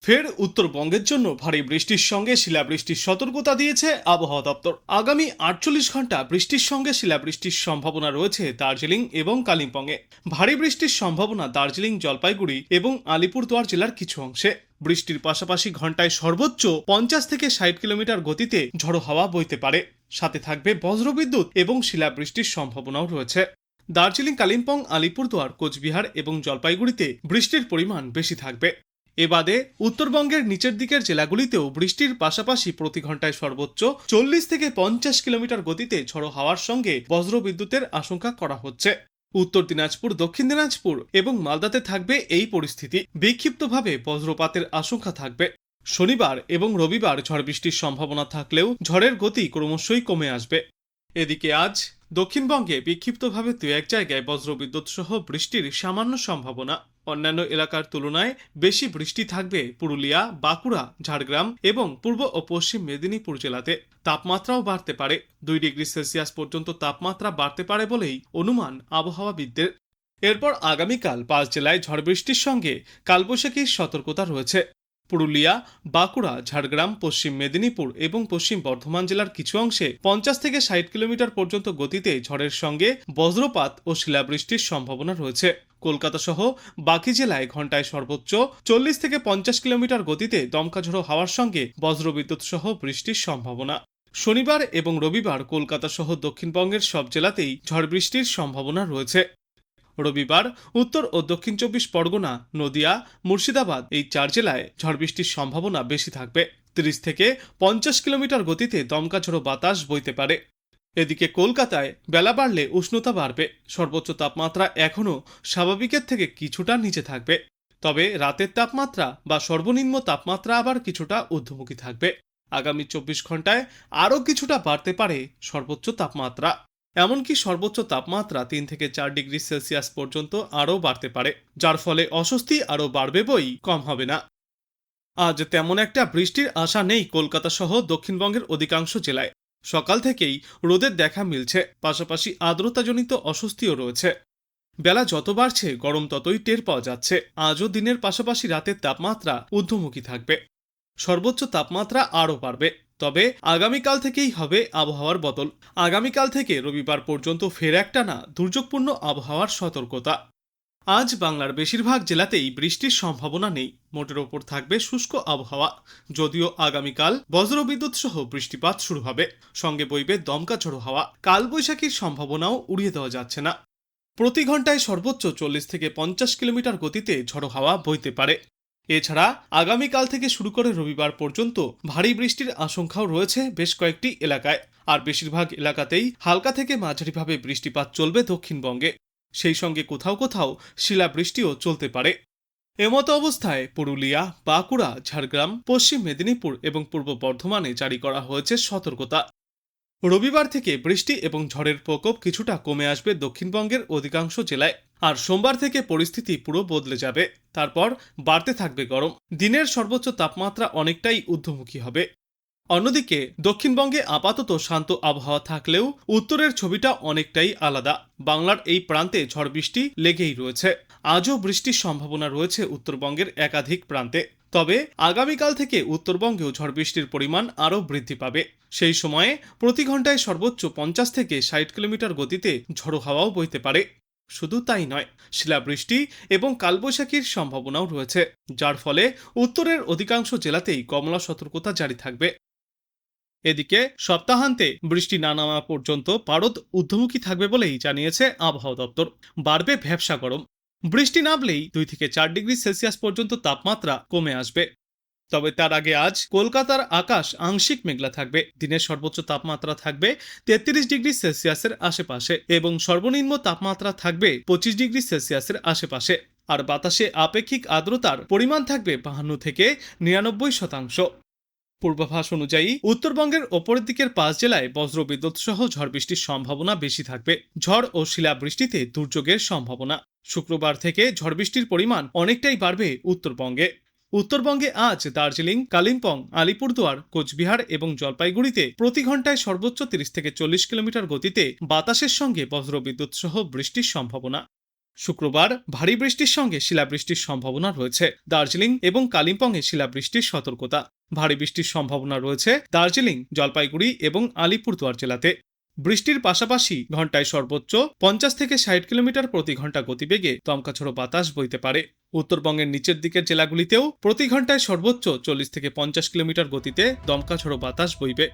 ফের উত্তরবঙ্গের জন্য ভারী বৃষ্টির সঙ্গে শিলাবৃষ্টির সতর্কতা দিয়েছে আবহাওয়া দপ্তর। আগামী 48 ঘন্টা বৃষ্টির সঙ্গে শিলাবৃষ্টির সম্ভাবনা রয়েছে দার্জিলিং এবং কালিম্পংয়ে। ভারী বৃষ্টির সম্ভাবনা দার্জিলিং, জলপাইগুড়ি এবং আলিপুরদুয়ার জেলার কিছু অংশে। বৃষ্টির পাশাপাশি ঘন্টায় সর্বোচ্চ 50 থেকে 60 কিলোমিটার গতিতে ঝড়ো হাওয়া বইতে পারে। সাথে থাকবে বজ্রবিদ্যুৎ এবং শিলাবৃষ্টির সম্ভাবনাও রয়েছে। দার্জিলিং, কালিম্পং, আলিপুরদুয়ার, কোচবিহার এবং জলপাইগুড়িতে বৃষ্টির পরিমাণ বেশি থাকবে। এ বাদে উত্তরবঙ্গের নিচের দিকের জেলাগুলিতেও বৃষ্টির পাশাপাশি প্রতি ঘন্টায় সর্বোচ্চ 40 থেকে 50 কিলোমিটার গতিতে ঝড়ো হাওয়ার সঙ্গে বজ্রবিদ্যুতের আশঙ্কা করা হচ্ছে। উত্তর দিনাজপুর, দক্ষিণ দিনাজপুর এবং মালদাতে থাকবে এই পরিস্থিতি। বিক্ষিপ্তভাবে বজ্রপাতের আশঙ্কা থাকবে। শনিবার এবং রবিবার ঝড় বৃষ্টির সম্ভাবনা থাকলেও ঝড়ের গতি ক্রমশই কমে আসবে। এদিকে আজ দক্ষিণবঙ্গে বিক্ষিপ্তভাবে দু এক জায়গায় বজ্রবিদ্যুৎ সহ বৃষ্টির সামান্য সম্ভাবনা। অন্যান্য এলাকার তুলনায় বেশি বৃষ্টি থাকবে পুরুলিয়া, বাঁকুড়া, ঝাড়গ্রাম এবং পূর্ব ও পশ্চিম মেদিনীপুর জেলাতে। তাপমাত্রাও বাড়তে পারে। 2 ডিগ্রি সেলসিয়াস পর্যন্ত তাপমাত্রা বাড়তে পারে বলেই অনুমান আবহাওয়াবিদদের। এরপর আগামীকাল 5 জেলায় ঝড় বৃষ্টির সঙ্গে কালবৈশাখীর সতর্কতা রয়েছে। পুরুলিয়া, বাঁকুড়া, ঝাড়গ্রাম, পশ্চিম মেদিনীপুর এবং পশ্চিম বর্ধমান জেলার কিছু অংশে 50 থেকে 60 কিলোমিটার পর্যন্ত গতিতে ঝড়ের সঙ্গে বজ্রপাত ও শিলাবৃষ্টির সম্ভাবনা রয়েছে। কলকাতা সহ বাকি জেলায় ঘন্টায় সর্বোচ্চ 40 থেকে 50 কিলোমিটার গতিতে দমকা ঝড়ো হাওয়ার সঙ্গে বজ্রবিদ্যুৎ সহ বৃষ্টির সম্ভাবনা। শনিবার এবং রবিবার কলকাতা সহ দক্ষিণবঙ্গের সব জেলাতেই ঝড় বৃষ্টির সম্ভাবনা রয়েছে। রবিবার উত্তর ও দক্ষিণ 24 পরগনা, নদিয়া, মুর্শিদাবাদ এই 4 জেলায় ঝড় বৃষ্টির সম্ভাবনা বেশি থাকবে। 30 থেকে 50 কিলোমিটার গতিতে দমকা ঝড়ো বাতাস বইতে পারে। এদিকে কলকাতায় বেলা বাড়লে উষ্ণতা বাড়বে। সর্বোচ্চ তাপমাত্রা এখনও স্বাভাবিকের থেকে কিছুটা নিচে থাকবে। তবে রাতের তাপমাত্রা বা সর্বনিম্ন তাপমাত্রা আবার কিছুটা ঊর্ধ্বমুখী থাকবে। আগামী 24 ঘন্টায় আরও কিছুটা বাড়তে পারে সর্বোচ্চ তাপমাত্রা। এমনকি সর্বোচ্চ তাপমাত্রা 3 থেকে 4 ডিগ্রি সেলসিয়াস পর্যন্ত আরও বাড়তে পারে, যার ফলে অস্বস্তি আরও বাড়বে, বই কম হবে না। আজ তেমন একটা বৃষ্টির আশা নেই কলকাতা সহ দক্ষিণবঙ্গের অধিকাংশ জেলায়। সকাল থেকেই রোদের দেখা মিলছে, পাশাপাশি আর্দ্রতাজনিত অস্বস্তিও রয়েছে। বেলা যত বাড়ছে গরম ততই টের পাওয়া যাচ্ছে। আজও দিনের পাশাপাশি রাতের তাপমাত্রা ঊর্ধ্বমুখী থাকবে। সর্বোচ্চ তাপমাত্রা আরও বাড়বে। তবে আগামীকাল থেকেই হবে আবহাওয়ার বদল। আগামীকাল থেকে রবিবার পর্যন্ত ফের একটানা দুর্যোগপূর্ণ আবহাওয়ার সতর্কতা। আজ বাংলার বেশিরভাগ জেলাতেই বৃষ্টির সম্ভাবনা নেই। মোটের ওপর থাকবে শুষ্ক আবহাওয়া। যদিও আগামীকাল বজ্রবিদ্যুৎ সহ বৃষ্টিপাত শুরু হবে, সঙ্গে বইবে দমকা ঝড়ো হাওয়া। কালবৈশাখীর সম্ভাবনাও উড়িয়ে দেওয়া যাচ্ছে না। প্রতি ঘন্টায় সর্বোচ্চ 40 থেকে 50 কিলোমিটার গতিতে ঝড়ো হাওয়া বইতে পারে। এছাড়া আগামীকাল থেকে শুরু করে রবিবার পর্যন্ত ভারী বৃষ্টির আশঙ্কাও রয়েছে বেশ কয়েকটি এলাকায়। আর বেশিরভাগ এলাকাতেই হালকা থেকে মাঝারিভাবে বৃষ্টিপাত চলবে দক্ষিণবঙ্গে। সেই সঙ্গে কোথাও কোথাও শিলাবৃষ্টিও চলতে পারে। এমতো অবস্থায় পুরুলিয়া, বাঁকুড়া, ঝাড়গ্রাম, পশ্চিম মেদিনীপুর এবং পূর্ব বর্ধমানে জারি করা হয়েছে সতর্কতা। রবিবার থেকে বৃষ্টি এবং ঝড়ের প্রকোপ কিছুটা কমে আসবে দক্ষিণবঙ্গের অধিকাংশ জেলায়। আর সোমবার থেকে পরিস্থিতি পুরো বদলে যাবে। তারপর বাড়তে থাকবে গরম। দিনের সর্বোচ্চ তাপমাত্রা অনেকটাই ঊর্ধ্বমুখী হবে। অন্যদিকে দক্ষিণবঙ্গে আপাতত শান্ত আবহাওয়া থাকলেও উত্তরের ছবিটা অনেকটাই আলাদা। বাংলার এই প্রান্তে ঝড় বৃষ্টি লেগেই রয়েছে। আজও বৃষ্টির সম্ভাবনা রয়েছে উত্তরবঙ্গের একাধিক প্রান্তে। তবে আগামীকাল থেকে উত্তরবঙ্গেও ঝড় বৃষ্টির পরিমাণ আরও বৃদ্ধি পাবে। সেই সময়ে প্রতি ঘন্টায় সর্বোচ্চ 50 থেকে 60 কিলোমিটার গতিতে ঝড়ো হাওয়াও বইতে পারে। শুধু তাই নয়, শিলাবৃষ্টি এবং কালবৈশাখীর সম্ভাবনাও রয়েছে, যার ফলে উত্তরের অধিকাংশ জেলাতেই কমলা সতর্কতা জারি থাকবে। এদিকে সপ্তাহান্তে বৃষ্টি না নামা পর্যন্ত পারদ ঊর্ধ্বমুখী থাকবে বলেই জানিয়েছে আবহাওয়া দপ্তর। বাড়বে ভ্যাপসা গরম। বৃষ্টি নামলেই 2 থেকে 4 ডিগ্রি সেলসিয়াস পর্যন্ত তাপমাত্রা কমে আসবে। তবে তার আগে আজ কলকাতার আকাশ আংশিক মেঘলা থাকবে। দিনের সর্বোচ্চ তাপমাত্রা থাকবে 33 ডিগ্রি সেলসিয়াসের আশেপাশে এবং সর্বনিম্ন তাপমাত্রা থাকবে 25 ডিগ্রি সেলসিয়াসের আশেপাশে। আর বাতাসে আপেক্ষিক আর্দ্রতার পরিমাণ থাকবে 52 থেকে 99%। পূর্বাভাস অনুযায়ী উত্তরবঙ্গের ওপরের দিকের 5 জেলায় বজ্রবিদ্যুৎ সহ ঝড় বৃষ্টির সম্ভাবনা বেশি থাকবে। ঝড় ও শিলাবৃষ্টিতে দুর্যোগের সম্ভাবনা। শুক্রবার থেকে ঝড় বৃষ্টির পরিমাণ অনেকটাই বাড়বে উত্তরবঙ্গে। উত্তরবঙ্গে আজ দার্জিলিং, কালিম্পং, আলিপুরদুয়ার, কোচবিহার এবং জলপাইগুড়িতে প্রতি ঘন্টায় সর্বোচ্চ 30 থেকে 40 কিলোমিটার গতিতে বাতাসের সঙ্গে বজ্রবিদ্যুৎ সহ বৃষ্টির সম্ভাবনা। শুক্রবার ভারী বৃষ্টির সঙ্গে শিলাবৃষ্টির সম্ভাবনা রয়েছে। দার্জিলিং এবং কালিম্পংয়ে শিলাবৃষ্টির সতর্কতা। ভারী বৃষ্টির সম্ভাবনা রয়েছে দার্জিলিং, জলপাইগুড়ি এবং আলিপুরদুয়ার জেলাতে। বৃষ্টির পাশাপাশি ঘন্টায় সর্বোচ্চ 50 থেকে 60 কিলোমিটার প্রতি ঘন্টা গতিবেগে দমকাঝোড়ো বাতাস বইতে পারে। উত্তরবঙ্গের নিচের দিকের জেলাগুলিতেও প্রতি ঘন্টায় সর্বোচ্চ 40 থেকে 50 কিলোমিটার গতিতে দমকাঝোড়ো বাতাস বইবে।